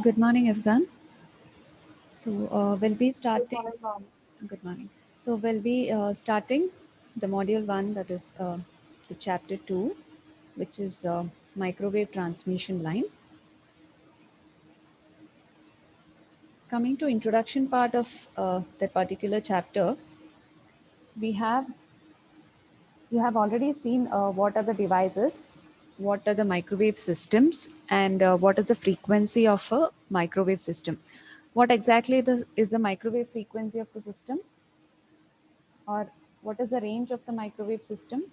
Good morning, everyone. So we'll be starting. Good morning. So we'll be starting the module one, that is the chapter two, which is microwave transmission line. Coming to introduction part of that particular chapter, we have you have already seen what are the devices, what are the microwave systems, and what is the frequency of a microwave system. What exactly is the microwave frequency of the system? Or what is the range of the microwave system?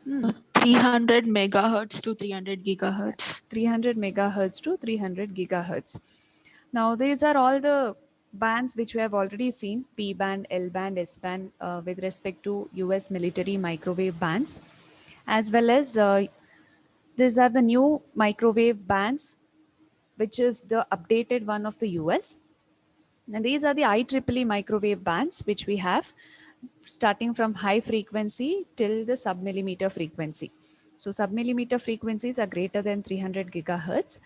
Hmm. 300 megahertz to 300 gigahertz. 300 megahertz to 300 gigahertz. Now, these are all the bands which we have already seen: P band, L band, S band, with respect to US military microwave bands, as well as these are the new microwave bands, which is the updated one of the US. And these are the IEEE microwave bands which we have, starting from high frequency till the submillimeter frequency. So submillimeter frequencies are greater than 300 gigahertz.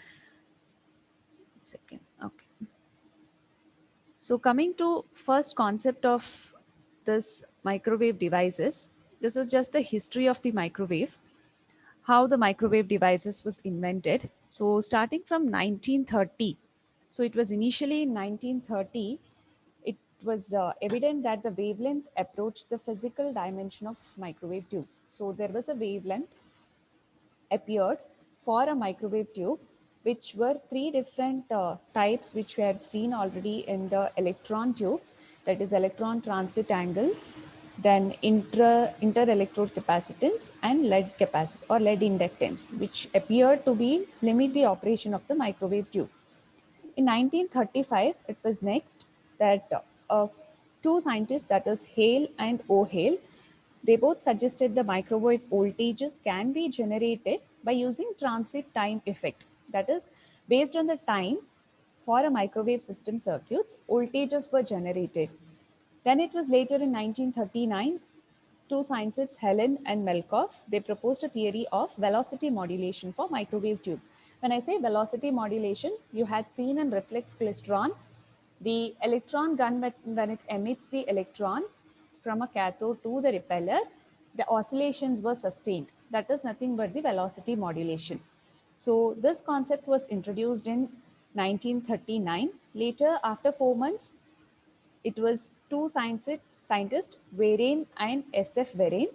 Second, okay. So coming to first concept of this microwave devices, this is just the history of the microwave, how the microwave devices was invented. So starting from 1930, so it was initially in 1930, it was evident that the wavelength approached the physical dimension of microwave tube. So there was a wavelength appeared for a microwave tube, which were three different types, which we had seen already in the electron tubes, that is electron transit angle, then inter-electrode capacitance, and lead capacity or lead inductance, which appeared to be limit the operation of the microwave tube. In 1935, it was next that two scientists, that is Hale and O'Hale, they both suggested the microwave voltages can be generated by using transit time effect. That is, based on the time for a microwave system circuits, voltages were generated. Then it was later in 1939, two scientists, Helen and Melkoff, they proposed a theory of velocity modulation for microwave tube. When I say velocity modulation, you had seen in reflex klystron, the electron gun, when it emits the electron from a cathode to the repeller, the oscillations were sustained. That is nothing but the velocity modulation. So this concept was introduced in 1939. Later, after 4 months, it was two scientists, Varian and SF Varian.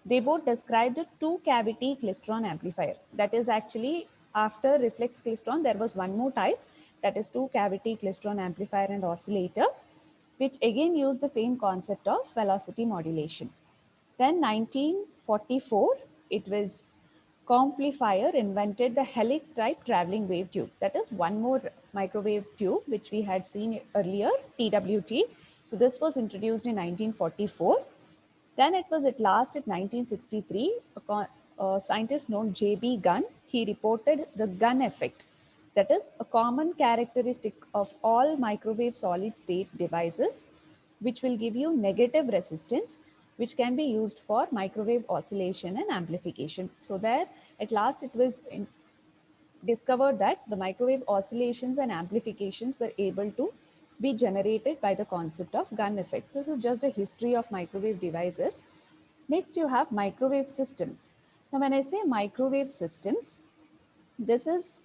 They both described a two-cavity klystron amplifier. That is actually after reflex klystron, there was one more type, that is two-cavity klystron amplifier and oscillator, which again used the same concept of velocity modulation. Then 1944, it was Complifier invented the helix type traveling wave tube. That is one more microwave tube which we had seen earlier, TWT. So this was introduced in 1944. Then it was at last in 1963, a scientist named J.B. Gunn, he reported the Gunn effect. That is a common characteristic of all microwave solid state devices, which will give you negative resistance, which can be used for microwave oscillation and amplification. So there, at last, it was discovered that the microwave oscillations and amplifications were able to be generated by the concept of Gunn effect. This is just a history of microwave devices. Next, you have microwave systems. Now, when I say microwave systems, this is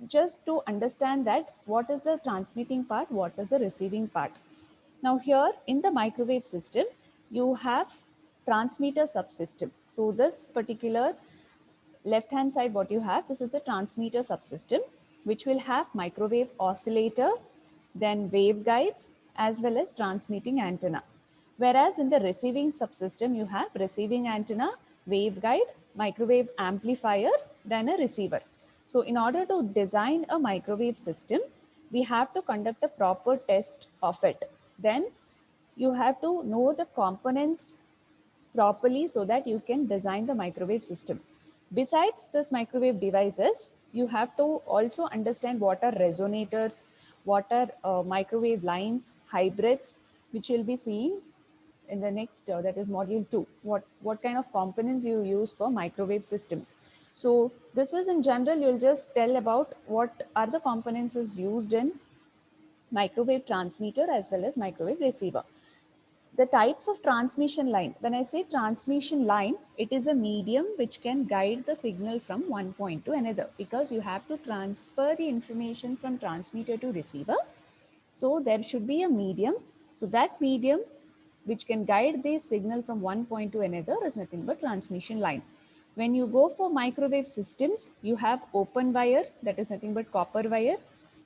just to understand that what is the transmitting part, what is the receiving part. Now here in the microwave system, you have transmitter subsystem. So this particular left hand side, what you have, this is the transmitter subsystem, which will have microwave oscillator, then waveguides, as well as transmitting antenna. Whereas in the receiving subsystem, you have receiving antenna, waveguide, microwave amplifier, then a receiver. So in order to design a microwave system, we have to conduct a proper test of it. Then you have to know the components properly so that you can design the microwave system. Besides this microwave devices, you have to also understand what are resonators, what are microwave lines, hybrids, which you'll be seeing in the next, that is module 2, what kind of components you use for microwave systems. So this is in general, you'll just tell about what are the components is used in microwave transmitter as well as microwave receiver. The types of transmission line. When I say transmission line, it is a medium which can guide the signal from one point to another, because you have to transfer the information from transmitter to receiver. So there should be a medium. So that medium which can guide the signal from one point to another is nothing but transmission line. When you go for microwave systems, you have open wire, that is nothing but copper wire,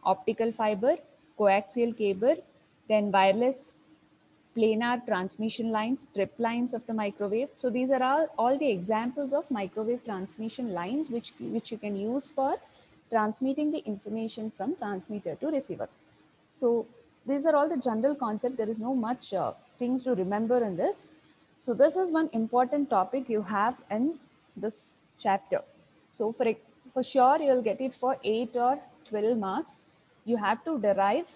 optical fiber, coaxial cable, then wireless planar transmission lines, strip lines of the microwave. So these are all the examples of microwave transmission lines which you can use for transmitting the information from transmitter to receiver. So these are all the general concept. There is no much things to remember in this. So this is one important topic you have in this chapter. So for sure you'll get it for 8 or 12 marks. You have to derive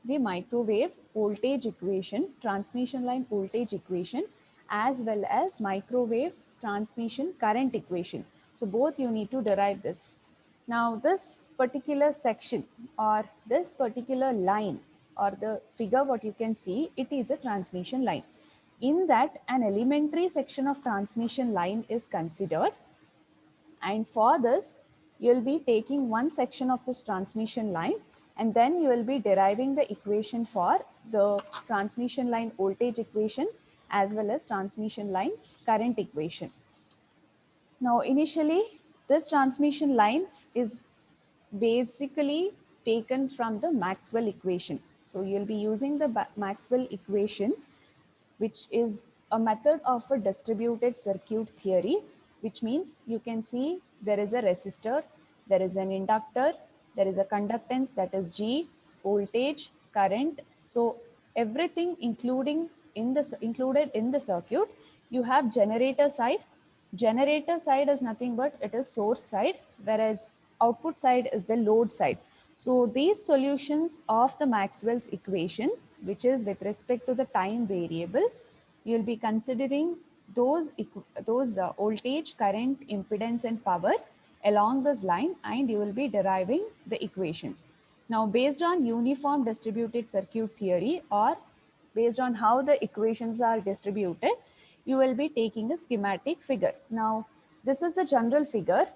the microwave voltage equation, transmission line voltage equation, as well as microwave transmission current equation. So both you need to derive this. Now this particular section or this particular line or the figure what you can see, it is a transmission line. In that, an elementary section of transmission line is considered, and for this you will be taking one section of this transmission line, and then you will be deriving the equation for the transmission line voltage equation as well as transmission line current equation. Now initially this transmission line is basically taken from the Maxwell equation. So you'll be using the Maxwell equation, which is a method of a distributed circuit theory, which means you can see there is a resistor, there is an inductor, there is a conductance, that is G, voltage, current. So everything included in the circuit. You have generator side. Generator side is nothing but it is source side, whereas output side is the load side. So these solutions of the Maxwell's equation, which is with respect to the time variable, you'll be considering those voltage, current, impedance and power, along this line and you will be deriving the equations. Now, based on uniform distributed circuit theory or based on how the equations are distributed, you will be taking a schematic figure. Now, this is the general figure.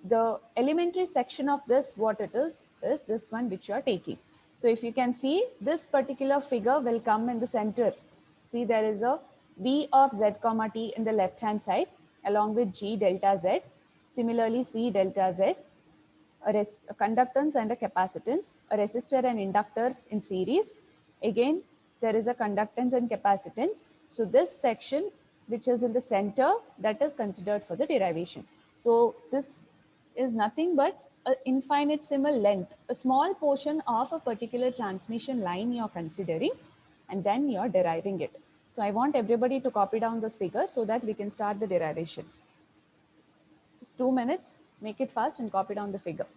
The elementary section of this, what it is this one which you are taking. So if you can see, this particular figure will come in the center. See, there is a V of Z comma T in the left hand side along with G delta Z. Similarly, C delta Z, a conductance and a capacitance, a resistor and inductor in series. Again, there is a conductance and capacitance. So this section which is in the center, that is considered for the derivation. So this is nothing but an infinitesimal length, a small portion of a particular transmission line you are considering, and then you are deriving it. So I want everybody to copy down this figure so that we can start the derivation. Just 2 minutes, make it fast and copy down the figure.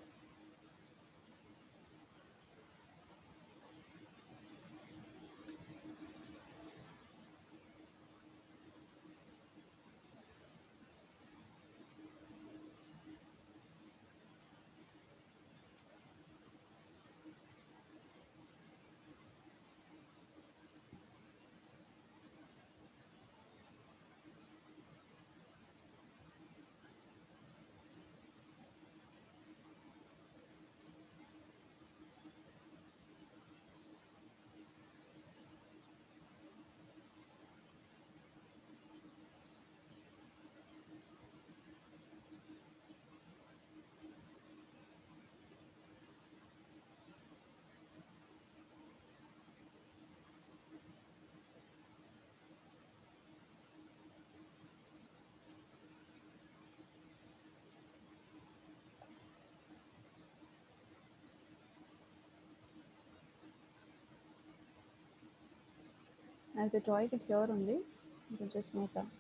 I'll be drawing it here only. You can just note down.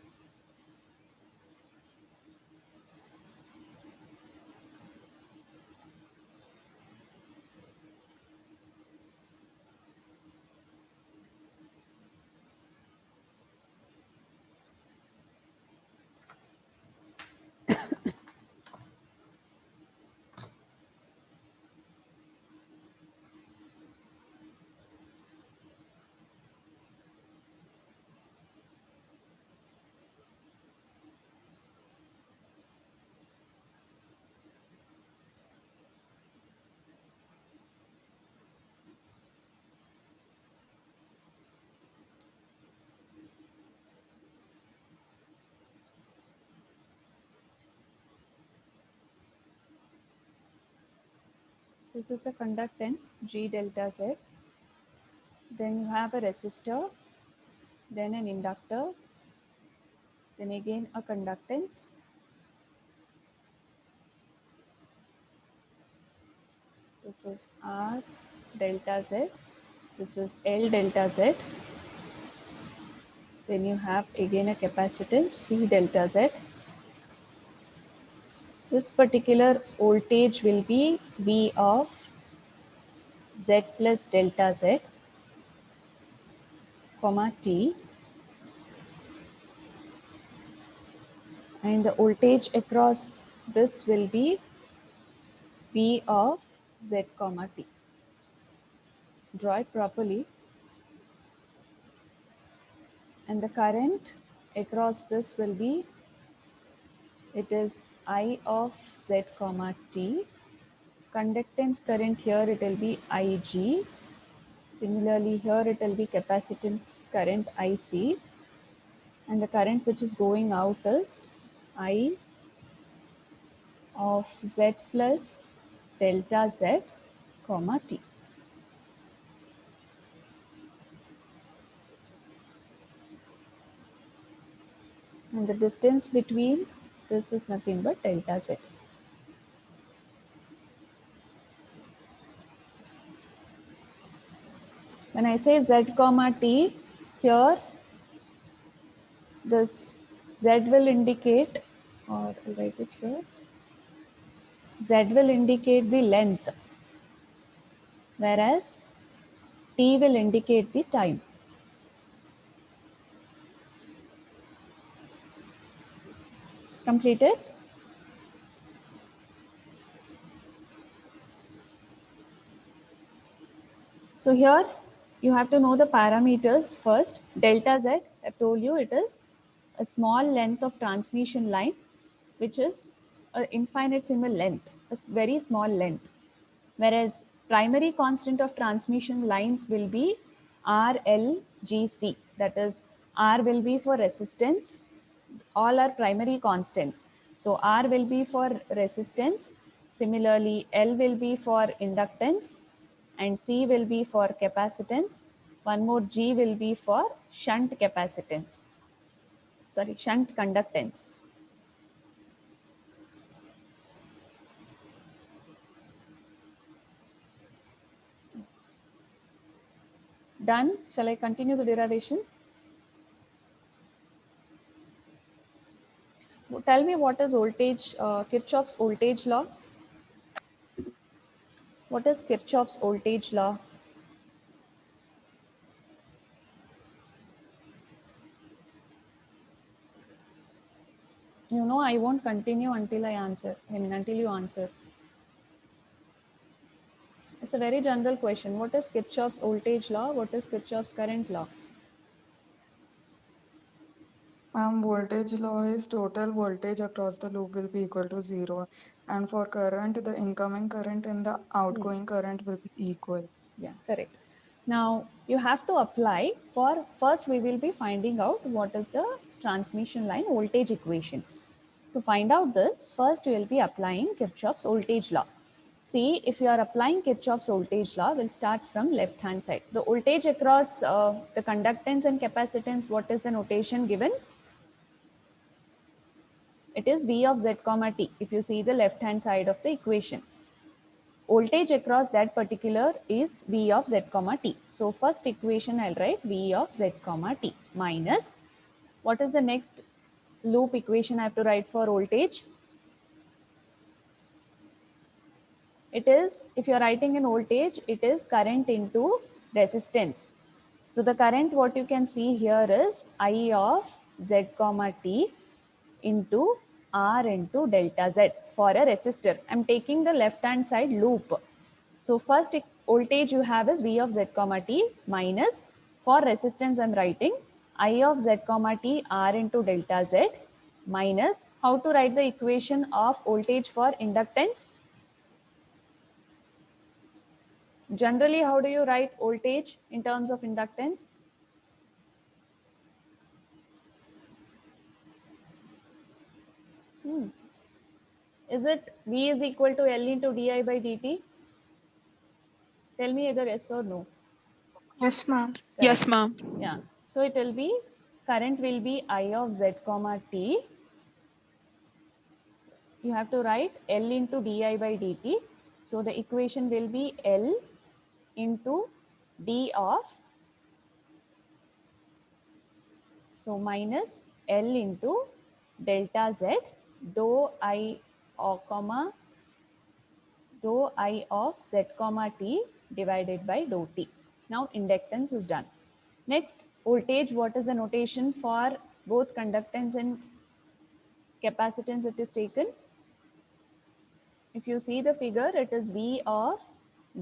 This is the conductance G delta Z. Then you have a resistor, then an inductor, then again a conductance. This is R delta Z. This is L delta Z. Then you have again a capacitance C delta Z. This particular voltage will be V of Z plus delta Z, comma T. And the voltage across this will be V of Z comma T. Draw it properly. And the current across this will be, it is I of Z comma T. Conductance current here, it will be Ig. Similarly here it will be capacitance current IC. And the current which is going out is I of Z plus delta Z comma T. And the distance between this is nothing but delta Z. When I say Z comma T, here this Z will indicate, or I'll write it here, Z will indicate the length, whereas T will indicate the time. Completed? So here you have to know the parameters first. Delta Z, I told you it is a small length of transmission line, which is an infinitesimal length, very small length. Whereas primary constant of transmission lines will be RLGC, that is R will be for resistance, all are primary constants. So R will be for resistance, similarly L will be for inductance, and C will be for capacitance. One more G will be for shunt capacitance, sorry, shunt conductance. Done. Shall I continue the derivation? Tell me what is voltage, Kirchhoff's voltage law? What is Kirchhoff's voltage law? You know, I won't continue until I answer. I mean, until you answer. It's a very general question. What is Kirchhoff's voltage law? What is Kirchhoff's current law? Voltage law is total voltage across the loop will be equal to 0. And for current, the incoming current and the outgoing current will be equal. Yeah, correct. Now you have to apply for, first we will be finding out what is the transmission line voltage equation. To find out this, first you will be applying Kirchhoff's voltage law. See, if you are applying Kirchhoff's voltage law, we'll start from left hand side. The voltage across the conductance and capacitance, what is the notation given? It is V of Z comma T, if you see the left hand side of the equation. Voltage across that particular is V of Z comma T. So first equation I'll write V of Z comma T minus, what is the next loop equation I have to write for voltage? It is, if you're writing in voltage, it is current into resistance. So the current what you can see here is I of Z comma T into R into delta Z for a resistor. I'm taking the left hand side loop. So first voltage you have is V of Z comma T minus, for resistance I'm writing I of Z comma T R into delta Z minus, how to write the equation of voltage for inductance? Generally, how do you write voltage in terms of inductance? Is it V is equal to L into di by dt? Tell me either yes or no. Yes, ma'am. Correct. Yes, ma'am. Yeah. So it will be, current will be I of Z comma T. You have to write L into di by dt. So the equation will be L into d of, so minus L into delta Z dou I or comma dou I of Z comma T divided by dou T. Now inductance is done. Next, voltage, what is the notation for both conductance and capacitance it is taken? If you see the figure, it is V of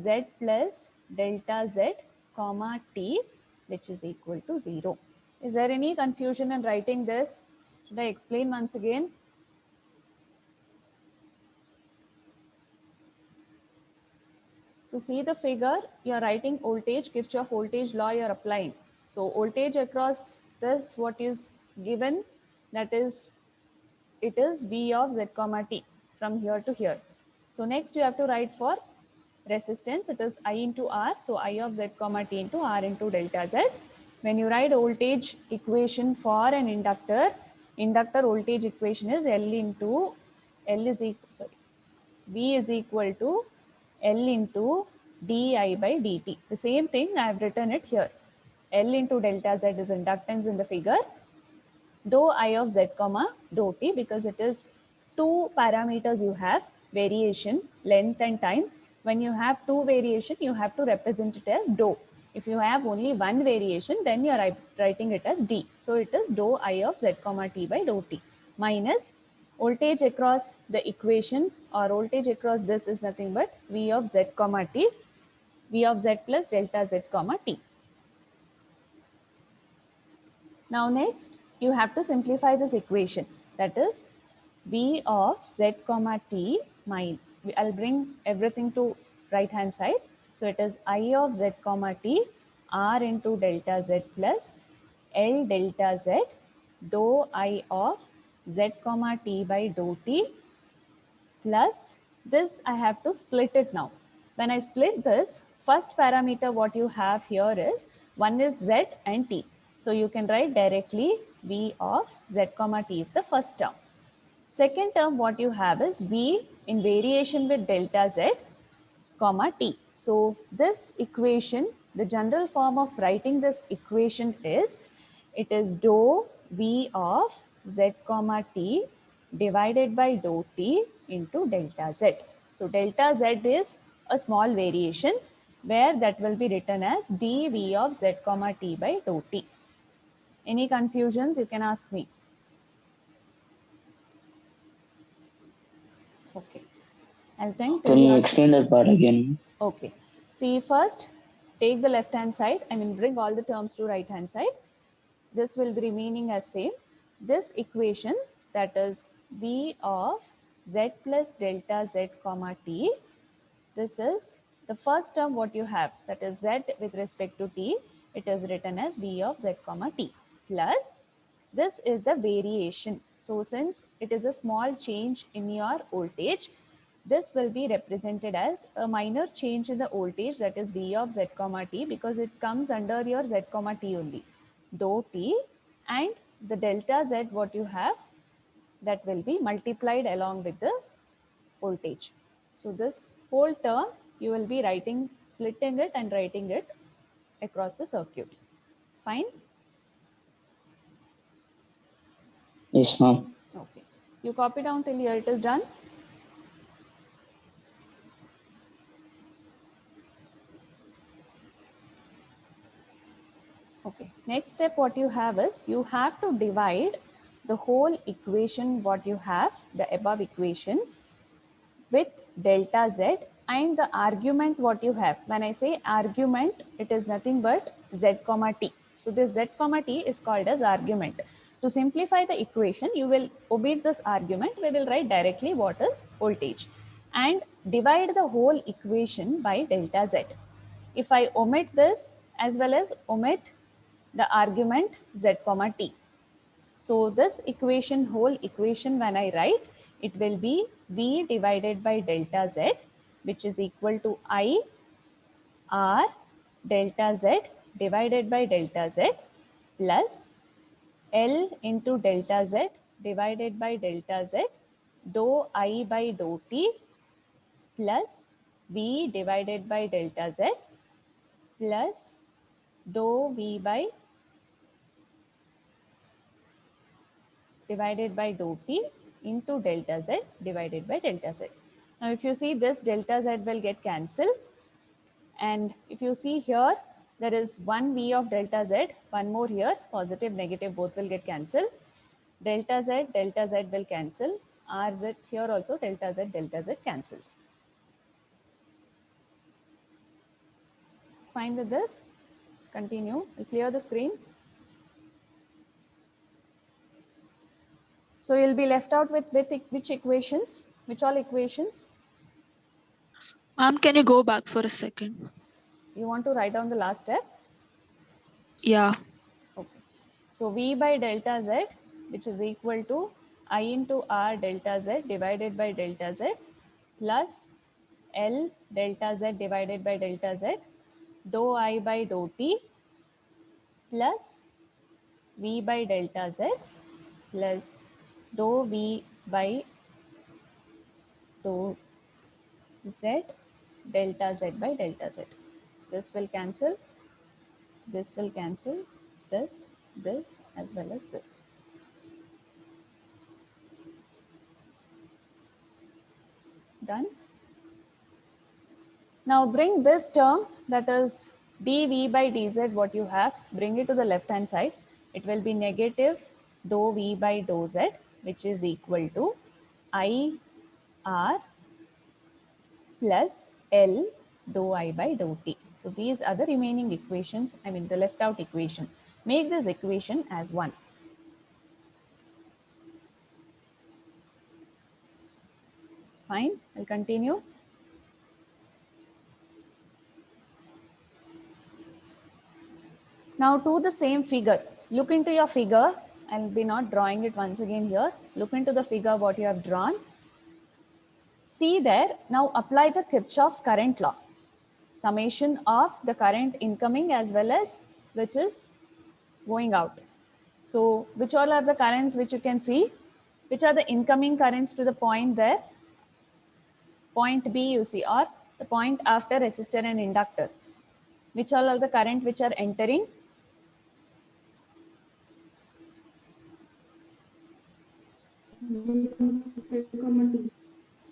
Z plus delta Z comma T, which is equal to 0. Is there any confusion in writing this? Should I explain once again? So see the figure, you are writing voltage, Kirchhoff voltage law you are applying. So voltage across this, what is given, that is, it is V of Z comma T from here to here. So next you have to write for resistance, it is I into R. So I of Z comma T into R into delta Z. When you write voltage equation for an inductor, inductor voltage equation is L into, L is equal, sorry, V is equal to L into di by dt. The same thing I have written it here. L into delta Z is inductance in the figure. Dou I of Z comma dou T, because it is two parameters you have, variation, length and time. When you have two variation, you have to represent it as dou. If you have only one variation, then you are writing it as d. So it is dou I of Z comma T by dou T minus voltage across the equation, or voltage across this is nothing but V of Z comma T, V of z plus delta z comma t. Now next, you have to simplify this equation. That is V of z comma t minus, I'll bring everything to right hand side. So it is I of z comma t r into delta z plus L delta z dou I of z comma t by dou t plus this I have to split it now. When I split this, first parameter what you have here is one is z and t. So you can write directly v of z comma t is the first term. Second term what you have is v in variation with delta z comma t. So this equation, the general form of writing this equation is, it is dou v of z comma t divided by dou t into delta z. So delta z is a small variation where that will be written as dv of z comma t by dou t. Any confusions you can ask me. Okay. I'll think. Can you explain that part again? Okay. See, first take the left hand side, bring all the terms to right hand side. This will be remaining as same. This equation, that is v of z plus delta z comma t, this is the first term what you have, that is z with respect to t, it is written as v of z comma t plus this is the variation. So since it is a small change in your voltage, this will be represented as a minor change in the voltage, that is v of z comma t, because it comes under your z comma t only, dou t, and the delta z what you have, that will be multiplied along with the voltage. So this whole term you will be writing, splitting it and writing it across the circuit. Fine? Yes, ma'am. Okay. You copy down till here it is done. Okay. Next step what you have is, you have to divide the whole equation what you have, the above equation, with delta z and the argument what you have. When I say argument, it is nothing but z comma t. So this z comma t is called as argument. To simplify the equation, you will omit this argument. We will write directly what is voltage and divide the whole equation by delta z. If I omit this as well as omit the argument z comma t, so this equation, whole equation, when I write, it will be V divided by delta Z, which is equal to I R delta Z divided by delta Z plus L into delta Z divided by delta Z dou I by dou T plus V divided by delta Z plus dou V by divided by dou t into delta z divided by delta z. Now if you see, this delta z will get cancelled, and if you see here, there is one v of delta z, one more here, positive negative both will get cancelled. Delta z will cancel, rz here also delta z cancels. Fine with this? Continue. We'll clear the screen. So you'll be left out with which equations? Which all equations? Ma'am, can you go back for a second? You want to write down the last step? Yeah. Okay. So V by delta Z, which is equal to I into R delta Z divided by delta Z plus L delta Z divided by delta Z dou I by dou T plus V by delta Z plus dou V by dou Z delta Z by delta Z. This will cancel, this will cancel, this as well as this. Done. Now bring this term, that is dV by dz, what you have, bring it to the left hand side. It will be negative dou V by dou Z, which is equal to I R plus L dou I by dou T. So these are the remaining equations, I mean the left out equation. Make this equation as 1. Fine, I'll continue. Now to the same figure. Look into your figure. I'll be not drawing it once again here. Look into the figure what you have drawn. See there, now apply the Kirchhoff's current law. Summation of the current incoming as well as which is going out. So which all are the currents which you can see? Which are the incoming currents to the point there? Point B you see, or the point after resistor and inductor. Which all are the current which are entering?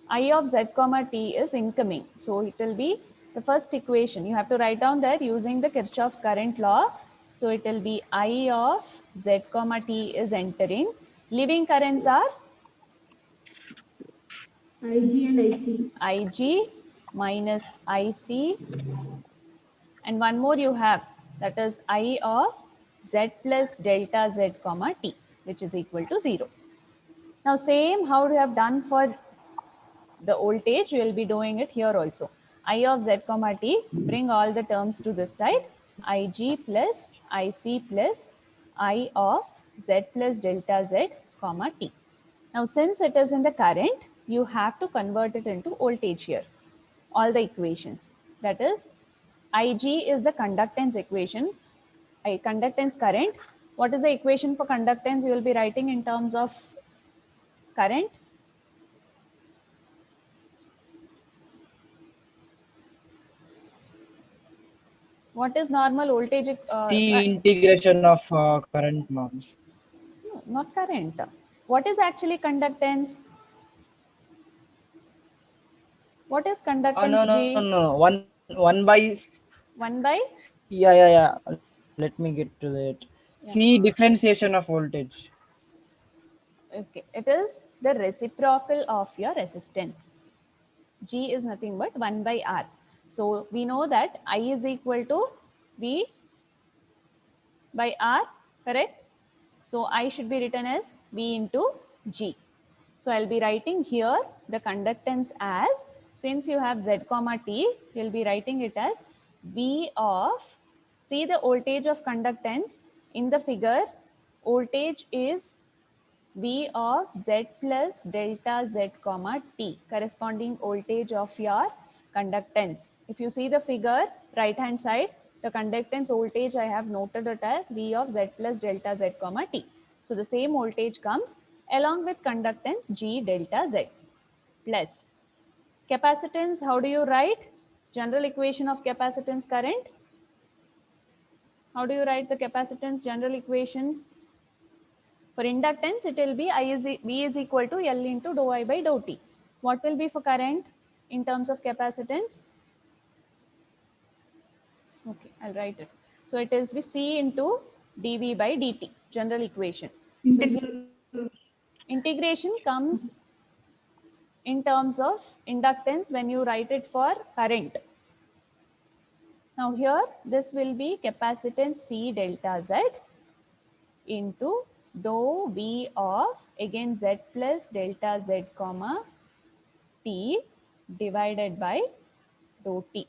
I of z comma t is incoming. So it will be the first equation. You have to write down that using the Kirchhoff's current law. So it will be I of z comma t is entering. Leaving currents are IG and IC. Ig minus Ic. And one more you have, that is I of z plus delta z comma t, which is equal to 0. Now same how we have done for the voltage, you will be doing it here also. I of z comma t, bring all the terms to this side. Ig plus Ic plus I of z plus delta z comma t. Now since it is in the current, you have to convert it into voltage here. All the equations. That is, Ig is the conductance equation. Conductance current. What is the equation for conductance? You will be writing in terms of current. What is normal voltage? C integration of current, ma'am. No, not current. What is actually conductance? What is conductance, G? No. One by 1 by? yeah. Let me get to that. Yeah. C differentiation of voltage. Okay, it is the reciprocal of your resistance. G is nothing but 1 by R. So we know that I is equal to V by R, correct? So I should be written as V into G. So I'll be writing here the conductance as, since you have Z comma T, you'll be writing it as V of, see the voltage of conductance in the figure, voltage is V of Z plus delta Z comma T, corresponding voltage of your conductance. If you see the figure, right hand side, the conductance voltage I have noted it as V of Z plus delta Z comma T. So the same voltage comes along with conductance G delta Z plus capacitance. How do you write? General equation of capacitance current. How do you write the capacitance general equation? For inductance, it will be V is equal to L into dou I by dou T. What will be for current in terms of capacitance? Okay, I'll write it. So it is C into dV by dt, general equation. So here, integration comes in terms of inductance when you write it for current. Now here, this will be capacitance C delta Z into dou V of again Z plus delta Z comma T divided by dou T.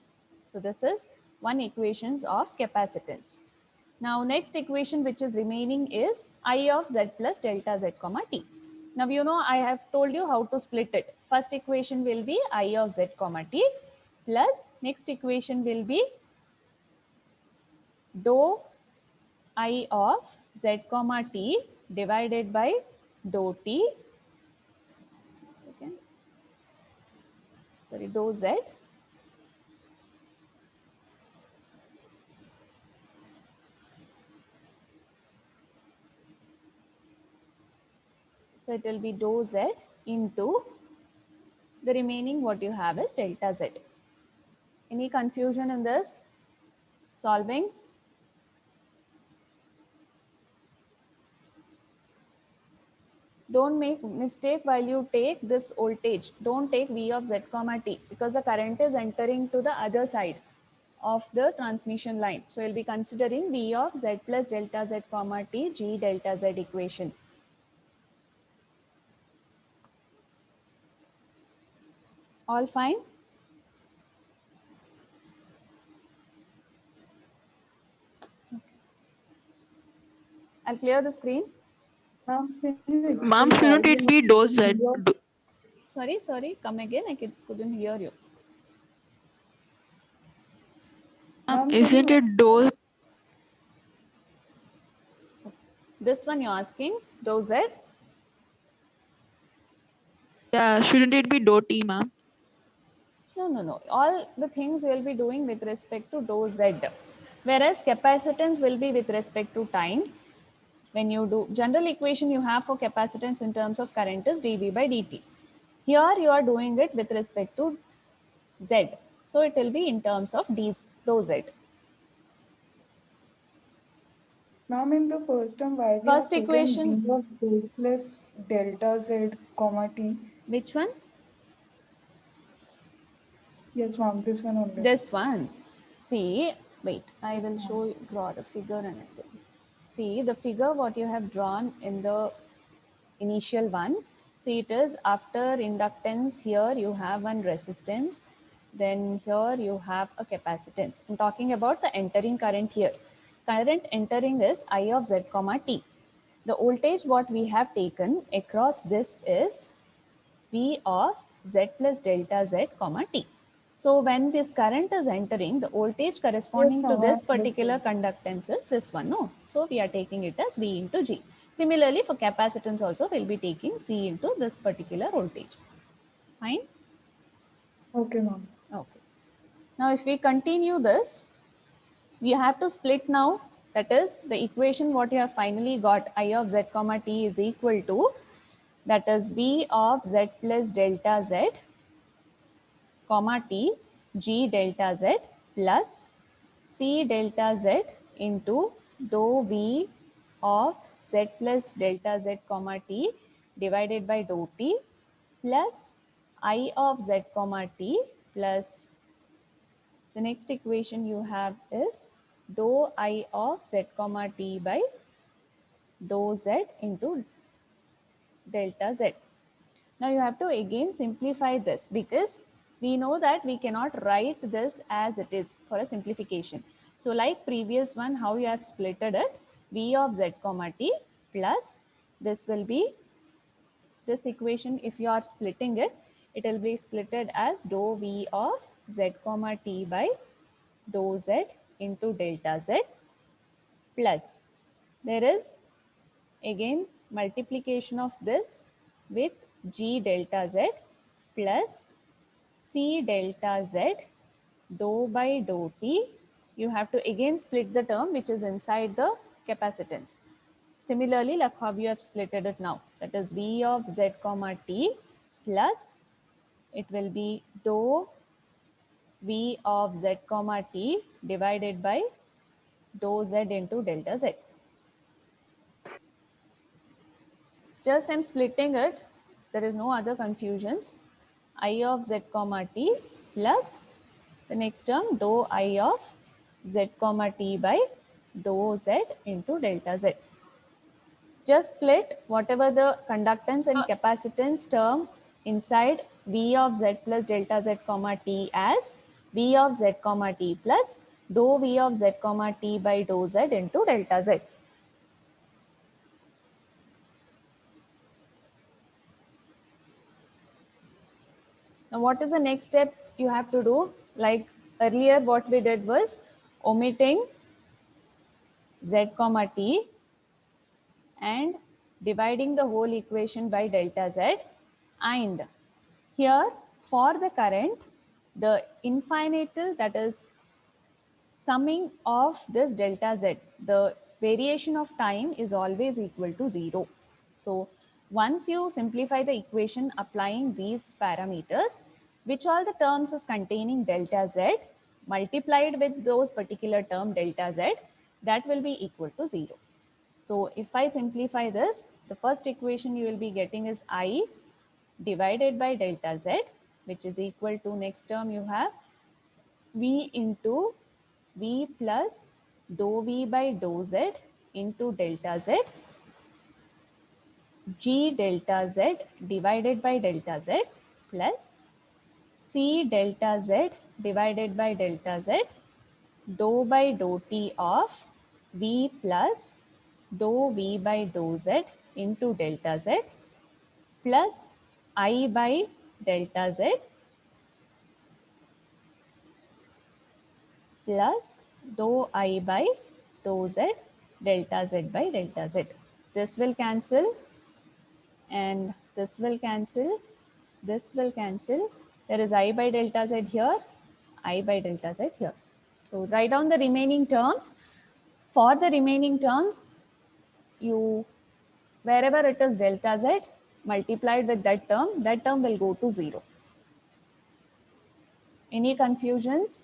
So this is one equations of capacitance. Now next equation which is remaining is I of Z plus delta Z comma T. Now you know I have told you how to split it. First equation will be I of Z comma T plus next equation will be dou I of Z comma T divided by dou T. Second. Sorry, dou Z. So it will be dou Z into the remaining what you have is delta Z. Any confusion in this solving? Don't make mistake while you take this voltage. Don't take V of Z comma T because the current is entering to the other side of the transmission line. So you'll be considering V of Z plus delta Z comma T G delta Z equation. All fine? I'll clear the screen. Ma'am, can you Ma'am, explain why shouldn't we it be need dose Z? V of- Sorry, come again. I couldn't hear you. Ma'am, can Isn't you- it dose? This one you're asking, dou Z? Yeah, shouldn't it be dou T, ma'am? No. All the things we'll be doing with respect to dou Z. Whereas capacitance will be with respect to time. When you do general equation you have for capacitance in terms of current is dV by dt. Here you are doing it with respect to Z. So it will be in terms of dou Z. Ma'am, in the first term, why we First have taken equation- V of Z plus delta Z comma T? Which one? Yes, ma'am, this one only. This one. See, wait, I will draw the figure and it will. See the figure what you have drawn in the initial one. See, it is after inductance. Here you have one resistance. Then here you have a capacitance. I'm talking about the entering current here. Current entering is I of Z comma T. The voltage what we have taken across this is V of Z plus delta Z comma T. So when this current is entering, the voltage corresponding Yes, to ma'am, this I particular understood. conductance is this one. No. So we are taking it as V into G. Similarly, for capacitance also, we'll be taking C into this particular voltage. Fine? Okay, ma'am. Okay. Now, if we continue this, we have to split now. That is, the equation what you have finally got, I of Z comma T is equal to, that is V of Z plus delta Z comma T G delta Z plus C delta Z into dou V of Z plus delta Z comma T divided by dou T plus I of Z comma T plus the next equation you have is dou I of Z comma T by dou Z into delta Z. Now you have to again simplify this because we know that we cannot write this as it is for a simplification. So like previous one, how you have splitted it, V of Z comma T plus this will be this equation. If you are splitting it, it will be splitted as dou V of Z comma T by dou Z into delta Z plus there is again multiplication of this with G delta Z plus C delta Z dou by dou T. You have to again split the term which is inside the capacitance. Similarly, like how you have splitted it now, that is V of Z comma T plus it will be dou V of Z comma T divided by dou Z into delta Z. Just I'm splitting it. There is no other confusions. I of Z comma T plus the next term dou I of Z comma T by dou Z into delta Z. Just split whatever the conductance and capacitance term inside V of Z plus delta Z comma T as V of Z comma T plus dou V of Z comma T by dou Z into delta Z. Now, what is the next step you have to do? Like earlier, what we did was omitting Z comma T and dividing the whole equation by delta Z. And here for the current, the infinital, that is summing of this delta Z, the variation of time is always equal to 0. So once you simplify the equation applying these parameters, which all the terms is containing delta Z multiplied with those particular term delta Z, that will be equal to 0. So if I simplify this, the first equation you will be getting is I divided by delta Z, which is equal to next term you have V into V plus dou V by dou Z into delta Z, G delta Z divided by delta Z plus C delta Z divided by delta Z dou by dou T of V plus dou V by dou Z into delta Z plus I by delta Z plus dou I by dou Z delta Z by delta Z. This will cancel and this will cancel, this will cancel. There is I by delta Z here, I by delta Z here. So write down the remaining terms. For the remaining terms, you, wherever it is delta Z multiplied with that term will go to 0. Any confusions?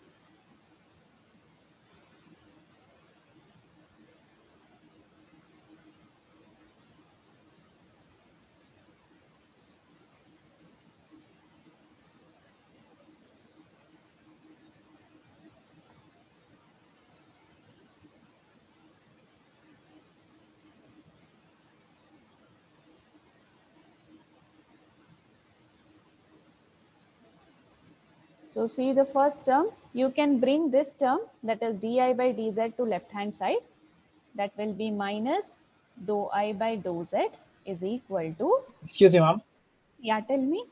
So see the first term, you can bring this term, that is di by dz, to left hand side. That will be minus dou I by dou z is equal to, Excuse me, ma'am. yeah, tell me.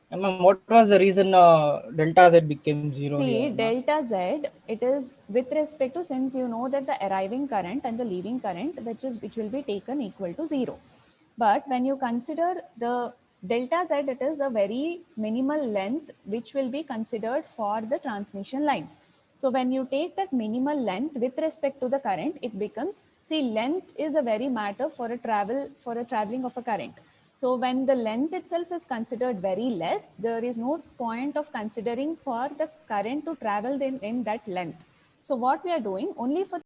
Ma'am, what was the reason delta Z became 0 See, here, ma'am? delta z, it is with respect to, since you know that the arriving current and the leaving current, which will be taken equal to 0. But when you consider the delta z, it is a very minimal length which will be considered for the transmission line. So when you take that minimal length with respect to the current, it becomes, see, length is a very matter for a traveling of a current. So when the length itself is considered very less, there is no point of considering for the current to travel in that length. So what we are doing, only for